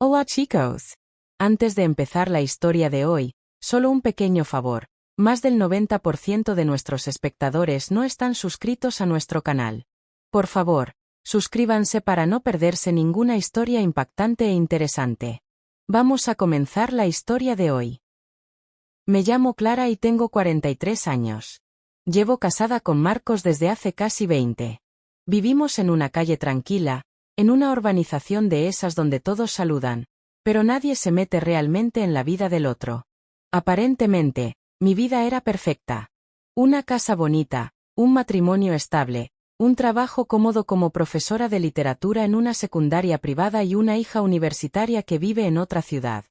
Hola chicos. Antes de empezar la historia de hoy, solo un pequeño favor. Más del 90% de nuestros espectadores no están suscritos a nuestro canal. Por favor, suscríbanse para no perderse ninguna historia impactante e interesante. Vamos a comenzar la historia de hoy. Me llamo Clara y tengo 43 años. Llevo casada con Marcos desde hace casi 20. Vivimos en una calle tranquila, en una urbanización de esas donde todos saludan, pero nadie se mete realmente en la vida del otro. Aparentemente, mi vida era perfecta. Una casa bonita, un matrimonio estable, un trabajo cómodo como profesora de literatura en una secundaria privada y una hija universitaria que vive en otra ciudad.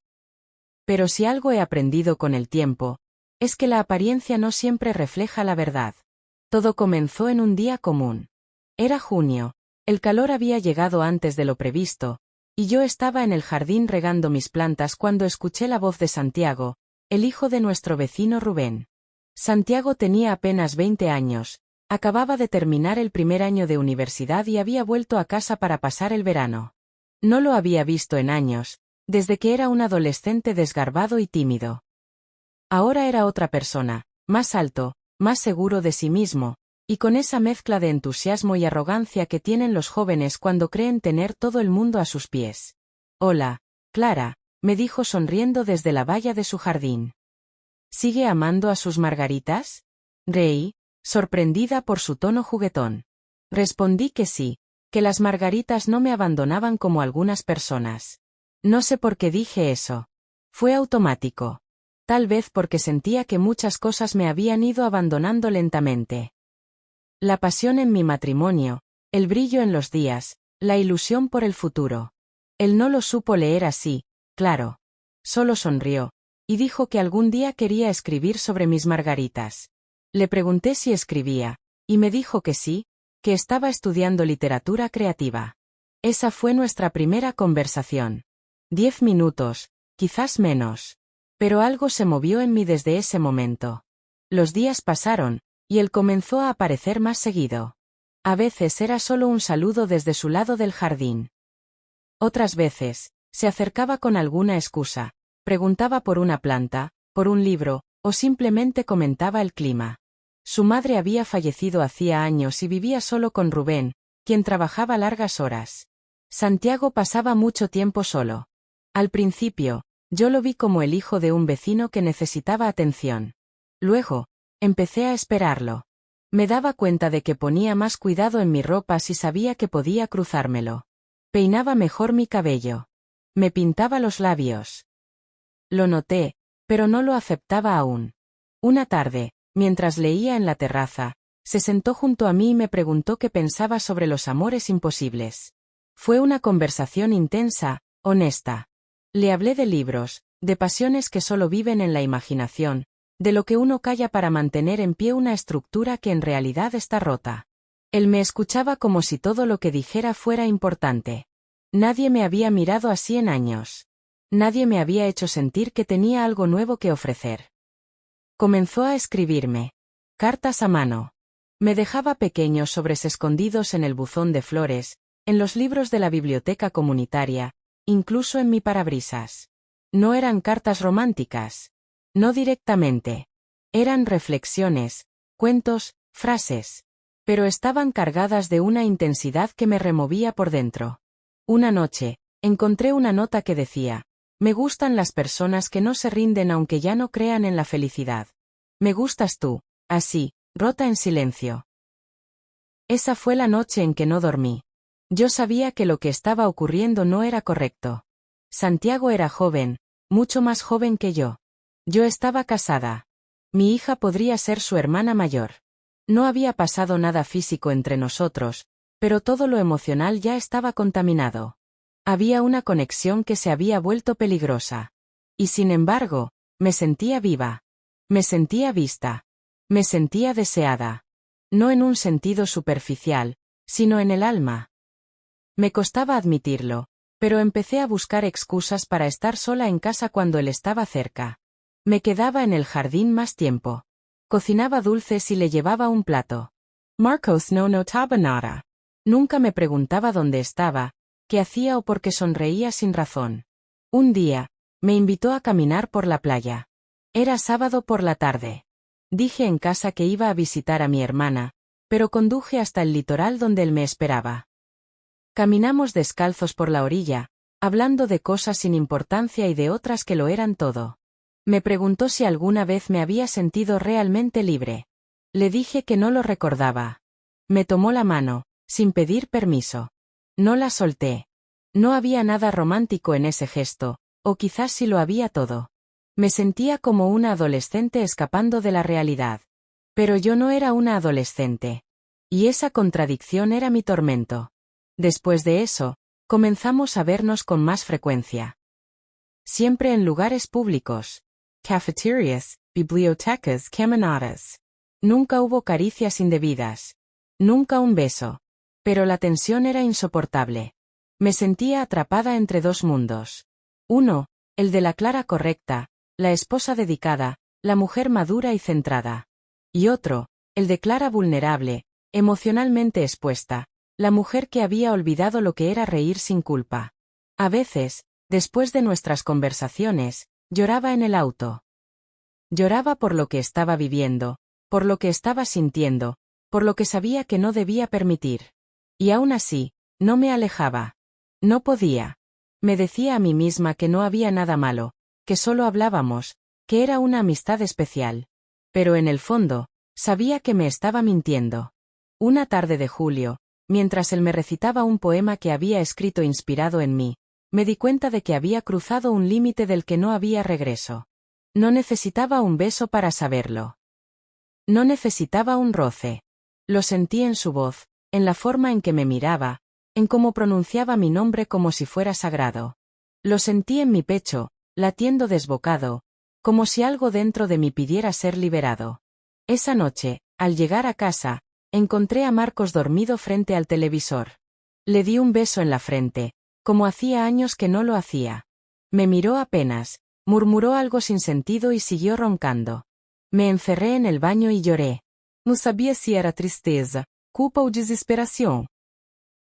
Pero si algo he aprendido con el tiempo, es que la apariencia no siempre refleja la verdad. Todo comenzó en un día común. Era junio, el calor había llegado antes de lo previsto, y yo estaba en el jardín regando mis plantas cuando escuché la voz de Santiago, el hijo de nuestro vecino Rubén. Santiago tenía apenas 20 años, acababa de terminar el primer año de universidad y había vuelto a casa para pasar el verano. No lo había visto en años, desde que era un adolescente desgarbado y tímido. Ahora era otra persona, más alto, más seguro de sí mismo, y con esa mezcla de entusiasmo y arrogancia que tienen los jóvenes cuando creen tener todo el mundo a sus pies. Hola, Clara, me dijo sonriendo desde la valla de su jardín. ¿Sigue amando a sus margaritas? Reí, sorprendida por su tono juguetón. Respondí que sí, que las margaritas no me abandonaban como algunas personas. No sé por qué dije eso. Fue automático. Tal vez porque sentía que muchas cosas me habían ido abandonando lentamente. La pasión en mi matrimonio, el brillo en los días, la ilusión por el futuro. Él no lo supo leer así, claro. Solo sonrió, y dijo que algún día quería escribir sobre mis margaritas. Le pregunté si escribía, y me dijo que sí, que estaba estudiando literatura creativa. Esa fue nuestra primera conversación. 10 minutos, quizás menos. Pero algo se movió en mí desde ese momento. Los días pasaron, y él comenzó a aparecer más seguido. A veces era solo un saludo desde su lado del jardín. Otras veces, se acercaba con alguna excusa, preguntaba por una planta, por un libro, o simplemente comentaba el clima. Su madre había fallecido hacía años y vivía solo con Rubén, quien trabajaba largas horas. Santiago pasaba mucho tiempo solo. Al principio, yo lo vi como el hijo de un vecino que necesitaba atención. Luego, empecé a esperarlo. Me daba cuenta de que ponía más cuidado en mi ropa si sabía que podía cruzármelo. Peinaba mejor mi cabello. Me pintaba los labios. Lo noté, pero no lo aceptaba aún. Una tarde, mientras leía en la terraza, se sentó junto a mí y me preguntó qué pensaba sobre los amores imposibles. Fue una conversación intensa, honesta. Le hablé de libros, de pasiones que solo viven en la imaginación, de lo que uno calla para mantener en pie una estructura que en realidad está rota. Él me escuchaba como si todo lo que dijera fuera importante. Nadie me había mirado así en años. Nadie me había hecho sentir que tenía algo nuevo que ofrecer. Comenzó a escribirme cartas a mano. Me dejaba pequeños sobres escondidos en el buzón de flores, en los libros de la biblioteca comunitaria, incluso en mi parabrisas. No eran cartas románticas. No directamente. Eran reflexiones, cuentos, frases. Pero estaban cargadas de una intensidad que me removía por dentro. Una noche, encontré una nota que decía: me gustan las personas que no se rinden aunque ya no crean en la felicidad. Me gustas tú, así, rota en silencio. Esa fue la noche en que no dormí. Yo sabía que lo que estaba ocurriendo no era correcto. Santiago era joven, mucho más joven que yo. Yo estaba casada. Mi hija podría ser su hermana mayor. No había pasado nada físico entre nosotros, pero todo lo emocional ya estaba contaminado. Había una conexión que se había vuelto peligrosa. Y sin embargo, me sentía viva. Me sentía vista. Me sentía deseada. No en un sentido superficial, sino en el alma. Me costaba admitirlo, pero empecé a buscar excusas para estar sola en casa cuando él estaba cerca. Me quedaba en el jardín más tiempo. Cocinaba dulces y le llevaba un plato. Marcos no notaba nada. Nunca me preguntaba dónde estaba, qué hacía o por qué sonreía sin razón. Un día, me invitó a caminar por la playa. Era sábado por la tarde. Dije en casa que iba a visitar a mi hermana, pero conduje hasta el litoral donde él me esperaba. Caminamos descalzos por la orilla, hablando de cosas sin importancia y de otras que lo eran todo. Me preguntó si alguna vez me había sentido realmente libre. Le dije que no lo recordaba. Me tomó la mano, sin pedir permiso. No la solté. No había nada romántico en ese gesto, o quizás sí lo había todo. Me sentía como una adolescente escapando de la realidad. Pero yo no era una adolescente. Y esa contradicción era mi tormento. Después de eso, comenzamos a vernos con más frecuencia. Siempre en lugares públicos. Cafeterias, bibliotecas, caminatas. Nunca hubo caricias indebidas. Nunca un beso. Pero la tensión era insoportable. Me sentía atrapada entre dos mundos. Uno, el de la Clara correcta, la esposa dedicada, la mujer madura y centrada. Y otro, el de Clara vulnerable, emocionalmente expuesta, la mujer que había olvidado lo que era reír sin culpa. A veces, después de nuestras conversaciones, lloraba en el auto. Lloraba por lo que estaba viviendo, por lo que estaba sintiendo, por lo que sabía que no debía permitir. Y aún así, no me alejaba. No podía. Me decía a mí misma que no había nada malo, que solo hablábamos, que era una amistad especial. Pero en el fondo, sabía que me estaba mintiendo. Una tarde de julio, mientras él me recitaba un poema que había escrito inspirado en mí, me di cuenta de que había cruzado un límite del que no había regreso. No necesitaba un beso para saberlo. No necesitaba un roce. Lo sentí en su voz, en la forma en que me miraba, en cómo pronunciaba mi nombre como si fuera sagrado. Lo sentí en mi pecho, latiendo desbocado, como si algo dentro de mí pidiera ser liberado. Esa noche, al llegar a casa, encontré a Marcos dormido frente al televisor. Le di un beso en la frente, como hacía años que no lo hacía. Me miró apenas, murmuró algo sin sentido y siguió roncando. Me encerré en el baño y lloré. No sabía si era tristeza, culpa o desesperación.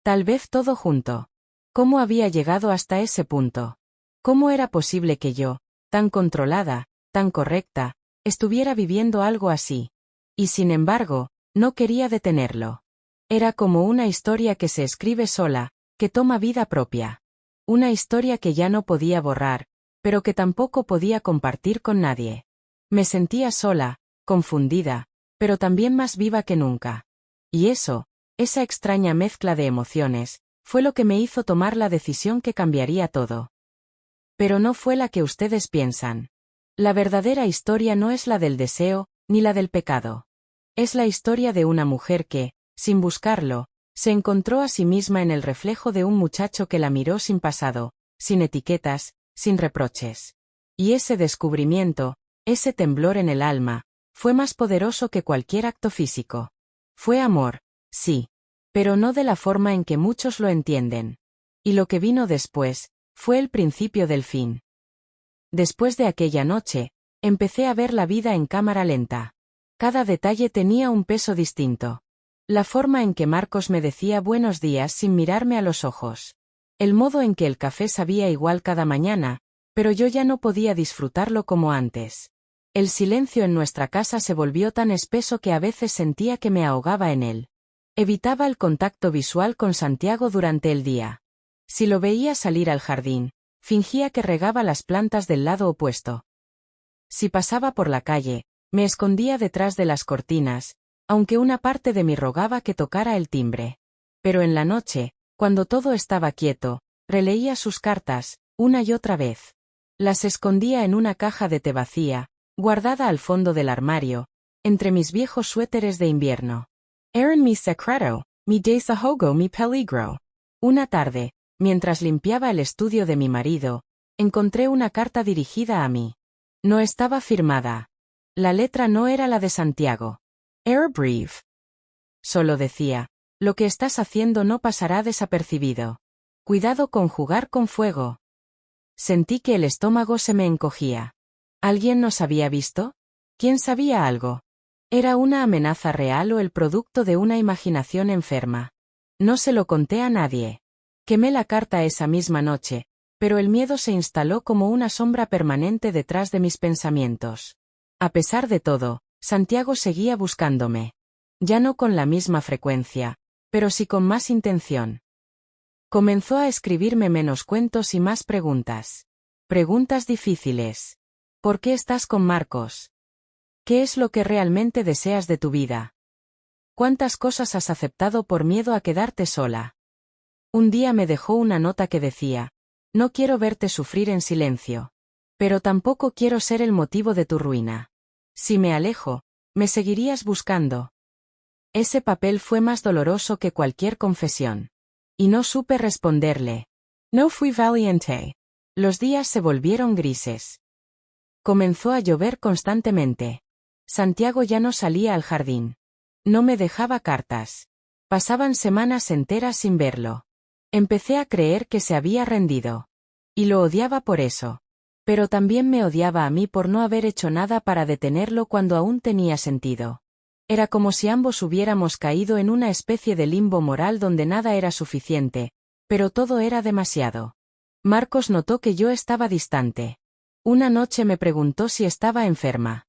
Tal vez todo junto. ¿Cómo había llegado hasta ese punto? ¿Cómo era posible que yo, tan controlada, tan correcta, estuviera viviendo algo así? Y sin embargo, no quería detenerlo. Era como una historia que se escribe sola, que toma vida propia. Una historia que ya no podía borrar, pero que tampoco podía compartir con nadie. Me sentía sola, confundida, pero también más viva que nunca. Y eso, esa extraña mezcla de emociones, fue lo que me hizo tomar la decisión que cambiaría todo. Pero no fue la que ustedes piensan. La verdadera historia no es la del deseo, ni la del pecado. Es la historia de una mujer que, sin buscarlo, se encontró a sí misma en el reflejo de un muchacho que la miró sin pasado, sin etiquetas, sin reproches. Y ese descubrimiento, ese temblor en el alma, fue más poderoso que cualquier acto físico. Fue amor, sí, pero no de la forma en que muchos lo entienden. Y lo que vino después, fue el principio del fin. Después de aquella noche, empecé a ver la vida en cámara lenta. Cada detalle tenía un peso distinto. La forma en que Marcos me decía buenos días sin mirarme a los ojos. El modo en que el café sabía igual cada mañana, pero yo ya no podía disfrutarlo como antes. El silencio en nuestra casa se volvió tan espeso que a veces sentía que me ahogaba en él. Evitaba el contacto visual con Santiago durante el día. Si lo veía salir al jardín, fingía que regaba las plantas del lado opuesto. Si pasaba por la calle, me escondía detrás de las cortinas, aunque una parte de mí rogaba que tocara el timbre. Pero en la noche, cuando todo estaba quieto, releía sus cartas, una y otra vez. Las escondía en una caja de té vacía, guardada al fondo del armario, entre mis viejos suéteres de invierno. Eran mi secreto, mi desahogo, mi peligro. Una tarde, mientras limpiaba el estudio de mi marido, encontré una carta dirigida a mí. No estaba firmada. La letra no era la de Santiago. Era brief. Solo decía, lo que estás haciendo no pasará desapercibido. Cuidado con jugar con fuego. Sentí que el estómago se me encogía. ¿Alguien nos había visto? ¿Quién sabía algo? ¿Era una amenaza real o el producto de una imaginación enferma? No se lo conté a nadie. Quemé la carta esa misma noche, Pero el miedo se instaló como una sombra permanente detrás de mis pensamientos. A pesar de todo, Santiago seguía buscándome. Ya no con la misma frecuencia, pero sí con más intención. Comenzó a escribirme menos cuentos y más preguntas. Preguntas difíciles. ¿Por qué estás con Marcos? ¿Qué es lo que realmente deseas de tu vida? ¿Cuántas cosas has aceptado por miedo a quedarte sola? Un día me dejó una nota que decía: no quiero verte sufrir en silencio. Pero tampoco quiero ser el motivo de tu ruina. Si me alejo, me seguirías buscando. Ese papel fue más doloroso que cualquier confesión. Y no supe responderle. No fui valiente. Los días se volvieron grises. Comenzó a llover constantemente. Santiago ya no salía al jardín. No me dejaba cartas. Pasaban semanas enteras sin verlo. Empecé a creer que se había rendido. Y lo odiaba por eso. Pero también me odiaba a mí por no haber hecho nada para detenerlo cuando aún tenía sentido. Era como si ambos hubiéramos caído en una especie de limbo moral donde nada era suficiente, pero todo era demasiado. Marcos notó que yo estaba distante. Una noche me preguntó si estaba enferma.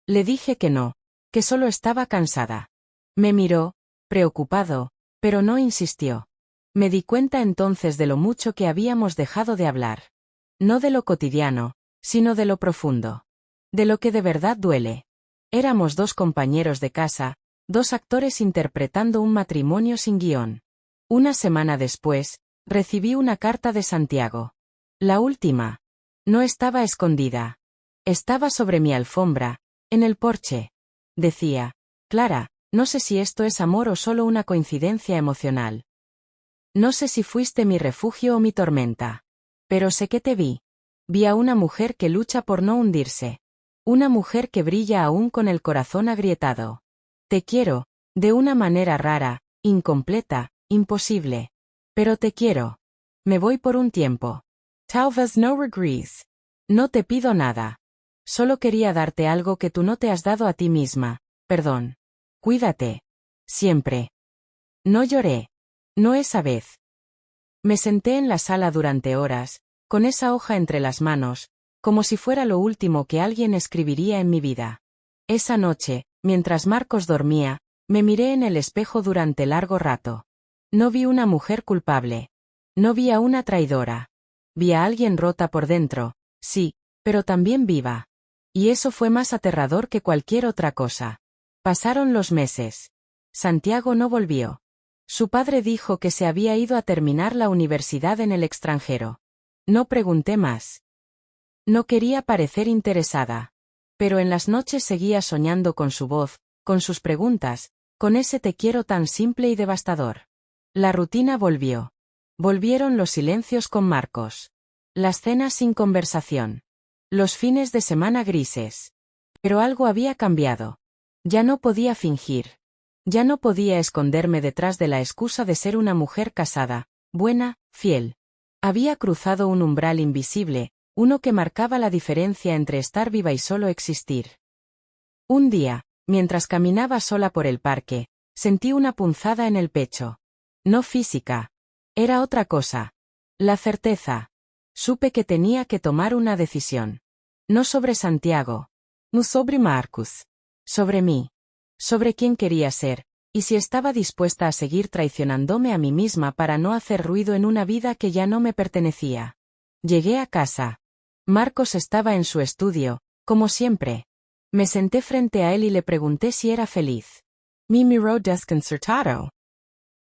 Le dije que no, que solo estaba cansada. Me miró, preocupado, pero no insistió. Me di cuenta entonces de lo mucho que habíamos dejado de hablar. No de lo cotidiano, sino de lo profundo. De lo que de verdad duele. Éramos dos compañeros de casa, dos actores interpretando un matrimonio sin guión. Una semana después, recibí una carta de Santiago. La última. No estaba escondida. Estaba sobre mi alfombra, en el porche. Decía: Clara, no sé si esto es amor o solo una coincidencia emocional. No sé si fuiste mi refugio o mi tormenta. Pero sé que te vi. Vi a una mujer que lucha por no hundirse. Una mujer que brilla aún con el corazón agrietado. Te quiero, de una manera rara, incompleta, imposible. Pero te quiero. Me voy por un tiempo. Tal vez no regrese. No te pido nada. Solo quería darte algo que tú no te has dado a ti misma. Perdón. Cuídate. Siempre. No lloré. No esa vez. Me senté en la sala durante horas, con esa hoja entre las manos, como si fuera lo último que alguien escribiría en mi vida. Esa noche, mientras Marcos dormía, me miré en el espejo durante largo rato. No vi una mujer culpable. No vi a una traidora. Vi a alguien rota por dentro, sí, pero también viva. Y eso fue más aterrador que cualquier otra cosa. Pasaron los meses. Santiago no volvió. Su padre dijo que se había ido a terminar la universidad en el extranjero. No pregunté más. No quería parecer interesada. Pero en las noches seguía soñando con su voz, con sus preguntas, con ese te quiero tan simple y devastador. La rutina volvió. Volvieron los silencios con Marcos. Las cenas sin conversación. Los fines de semana grises. Pero algo había cambiado. Ya no podía fingir. Ya no podía esconderme detrás de la excusa de ser una mujer casada, buena, fiel. Había cruzado un umbral invisible, uno que marcaba la diferencia entre estar viva y solo existir. Un día, mientras caminaba sola por el parque, sentí una punzada en el pecho. No física. Era otra cosa. La certeza. Supe que tenía que tomar una decisión. No sobre Santiago. No sobre Marcos. Sobre mí. Sobre quién quería ser, y si estaba dispuesta a seguir traicionándome a mí misma para no hacer ruido en una vida que ya no me pertenecía. Llegué a casa. Marcos estaba en su estudio, como siempre. Me senté frente a él y le pregunté si era feliz. Me miró desconcertado.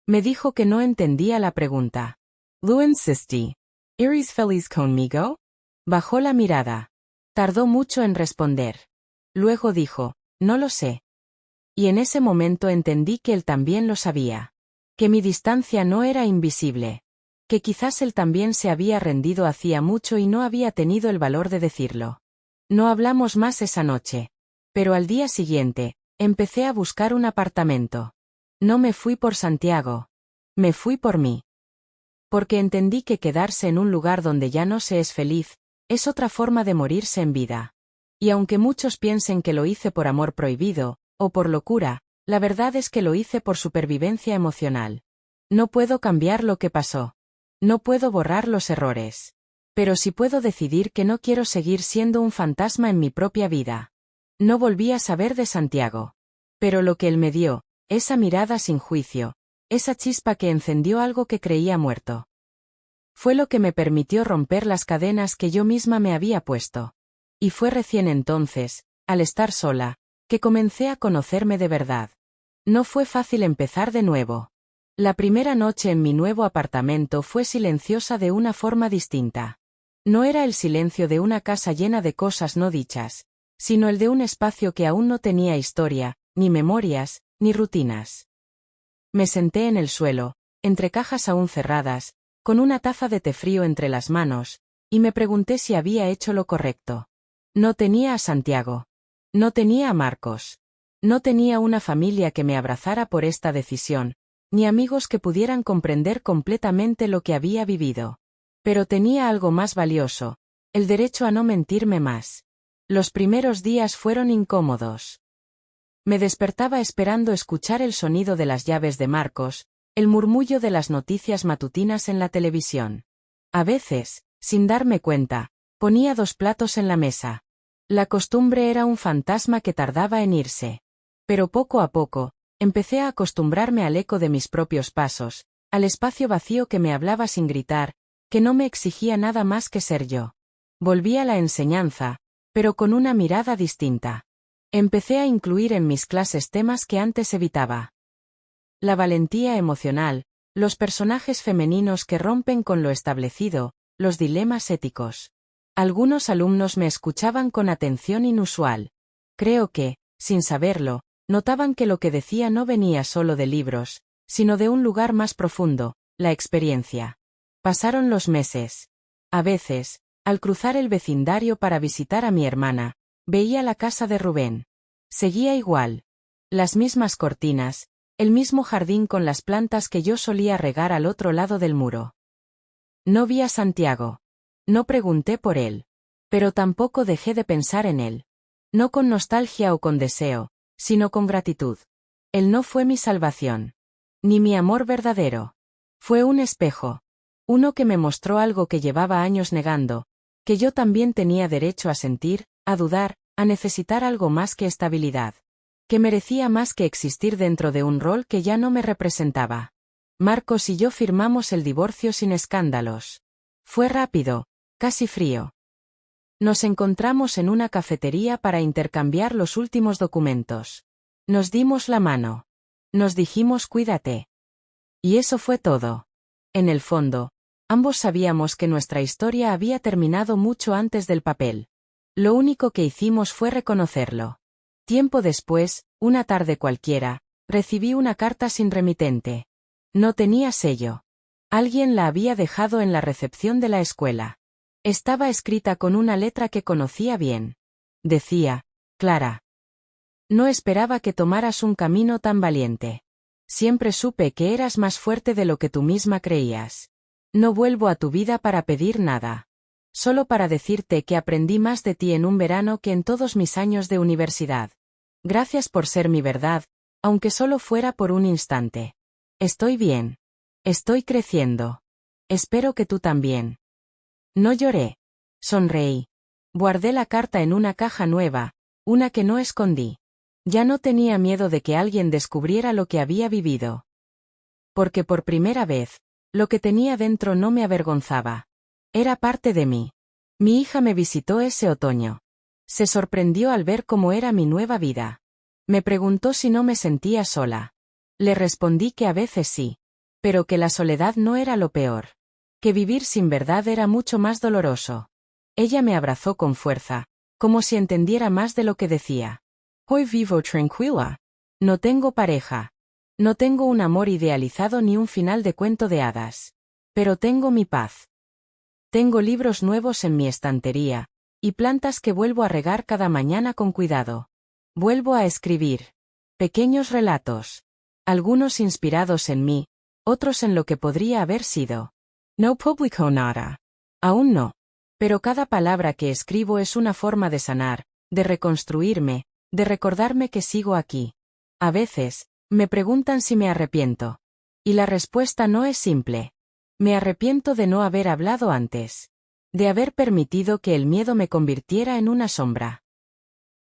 Me dijo que no entendía la pregunta. Lo insistí. ¿Eres feliz conmigo? Bajó la mirada. Tardó mucho en responder. Luego dijo: no lo sé. Y en ese momento entendí que él también lo sabía. Que mi distancia no era invisible. Que quizás él también se había rendido hacía mucho y no había tenido el valor de decirlo. No hablamos más esa noche. Pero al día siguiente, empecé a buscar un apartamento. No me fui por Santiago. Me fui por mí. Porque entendí que quedarse en un lugar donde ya no se es feliz, es otra forma de morirse en vida. Y aunque muchos piensen que lo hice por amor prohibido, o por locura, la verdad es que lo hice por supervivencia emocional. No puedo cambiar lo que pasó. No puedo borrar los errores. Pero sí puedo decidir que no quiero seguir siendo un fantasma en mi propia vida. No volví a saber de Santiago. Pero lo que él me dio, esa mirada sin juicio, esa chispa que encendió algo que creía muerto, fue lo que me permitió romper las cadenas que yo misma me había puesto. Y fue recién entonces, al estar sola, que comencé a conocerme de verdad. No fue fácil empezar de nuevo. La primera noche en mi nuevo apartamento fue silenciosa de una forma distinta. No era el silencio de una casa llena de cosas no dichas, sino el de un espacio que aún no tenía historia, ni memorias, ni rutinas. Me senté en el suelo, entre cajas aún cerradas, con una taza de té frío entre las manos, y me pregunté si había hecho lo correcto. No tenía a Santiago. No tenía a Marcos. No tenía una familia que me abrazara por esta decisión, ni amigos que pudieran comprender completamente lo que había vivido. Pero tenía algo más valioso, el derecho a no mentirme más. Los primeros días fueron incómodos. Me despertaba esperando escuchar el sonido de las llaves de Marcos, el murmullo de las noticias matutinas en la televisión. A veces, sin darme cuenta, ponía 2 platos en la mesa. La costumbre era un fantasma que tardaba en irse. Pero poco a poco, empecé a acostumbrarme al eco de mis propios pasos, al espacio vacío que me hablaba sin gritar, que no me exigía nada más que ser yo. Volví a la enseñanza, pero con una mirada distinta. Empecé a incluir en mis clases temas que antes evitaba. La valentía emocional, los personajes femeninos que rompen con lo establecido, los dilemas éticos. Algunos alumnos me escuchaban con atención inusual. Creo que, sin saberlo, notaban que lo que decía no venía solo de libros, sino de un lugar más profundo, la experiencia. Pasaron los meses. A veces, al cruzar el vecindario para visitar a mi hermana, veía la casa de Rubén. Seguía igual. Las mismas cortinas, el mismo jardín con las plantas que yo solía regar al otro lado del muro. No vi a Santiago. No pregunté por él. Pero tampoco dejé de pensar en él. No con nostalgia o con deseo, sino con gratitud. Él no fue mi salvación. Ni mi amor verdadero. Fue un espejo. Uno que me mostró algo que llevaba años negando, que yo también tenía derecho a sentir, a dudar, a necesitar algo más que estabilidad. Que merecía más que existir dentro de un rol que ya no me representaba. Marcos y yo firmamos el divorcio sin escándalos. Fue rápido, casi frío. Nos encontramos en una cafetería para intercambiar los últimos documentos. Nos dimos la mano. Nos dijimos cuídate. Y eso fue todo. En el fondo, ambos sabíamos que nuestra historia había terminado mucho antes del papel. Lo único que hicimos fue reconocerlo. Tiempo después, una tarde cualquiera, recibí una carta sin remitente. No tenía sello. Alguien la había dejado en la recepción de la escuela. Estaba escrita con una letra que conocía bien. Decía, Clara. No esperaba que tomaras un camino tan valiente. Siempre supe que eras más fuerte de lo que tú misma creías. No vuelvo a tu vida para pedir nada. Solo para decirte que aprendí más de ti en un verano que en todos mis años de universidad. Gracias por ser mi verdad, aunque solo fuera por un instante. Estoy bien. Estoy creciendo. Espero que tú también. No lloré. Sonreí. Guardé la carta en una caja nueva, una que no escondí. Ya no tenía miedo de que alguien descubriera lo que había vivido. Porque por primera vez, lo que tenía dentro no me avergonzaba. Era parte de mí. Mi hija me visitó ese otoño. Se sorprendió al ver cómo era mi nueva vida. Me preguntó si no me sentía sola. Le respondí que a veces sí. Pero que la soledad no era lo peor. Que vivir sin verdad era mucho más doloroso. Ella me abrazó con fuerza, como si entendiera más de lo que decía. Hoy vivo tranquila. No tengo pareja. No tengo un amor idealizado ni un final de cuento de hadas. Pero tengo mi paz. Tengo libros nuevos en mi estantería, y plantas que vuelvo a regar cada mañana con cuidado. Vuelvo a escribir. Pequeños relatos. Algunos inspirados en mí, otros en lo que podría haber sido. No publico nada. Aún no. Pero cada palabra que escribo es una forma de sanar, de reconstruirme, de recordarme que sigo aquí. A veces, me preguntan si me arrepiento. Y la respuesta no es simple. Me arrepiento de no haber hablado antes. De haber permitido que el miedo me convirtiera en una sombra.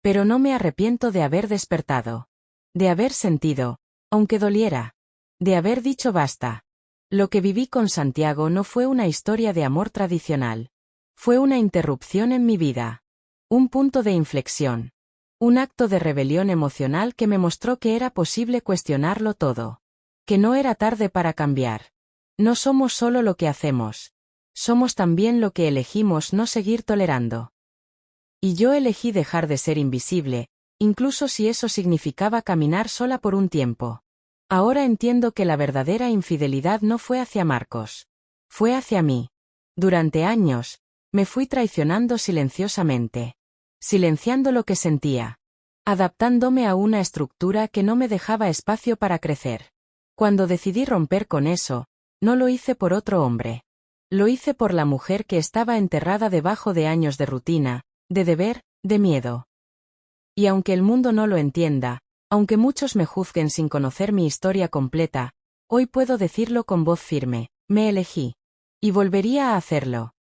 Pero no me arrepiento de haber despertado. De haber sentido, aunque doliera. De haber dicho basta. Lo que viví con Santiago no fue una historia de amor tradicional. Fue una interrupción en mi vida. Un punto de inflexión. Un acto de rebelión emocional que me mostró que era posible cuestionarlo todo. Que no era tarde para cambiar. No somos solo lo que hacemos. Somos también lo que elegimos no seguir tolerando. Y yo elegí dejar de ser invisible, incluso si eso significaba caminar sola por un tiempo. Ahora entiendo que la verdadera infidelidad no fue hacia Marcos. Fue hacia mí. Durante años, me fui traicionando silenciosamente. Silenciando lo que sentía. Adaptándome a una estructura que no me dejaba espacio para crecer. Cuando decidí romper con eso, no lo hice por otro hombre. Lo hice por la mujer que estaba enterrada debajo de años de rutina, de deber, de miedo. Y aunque el mundo no lo entienda, aunque muchos me juzguen sin conocer mi historia completa, hoy puedo decirlo con voz firme, me elegí. Y volvería a hacerlo.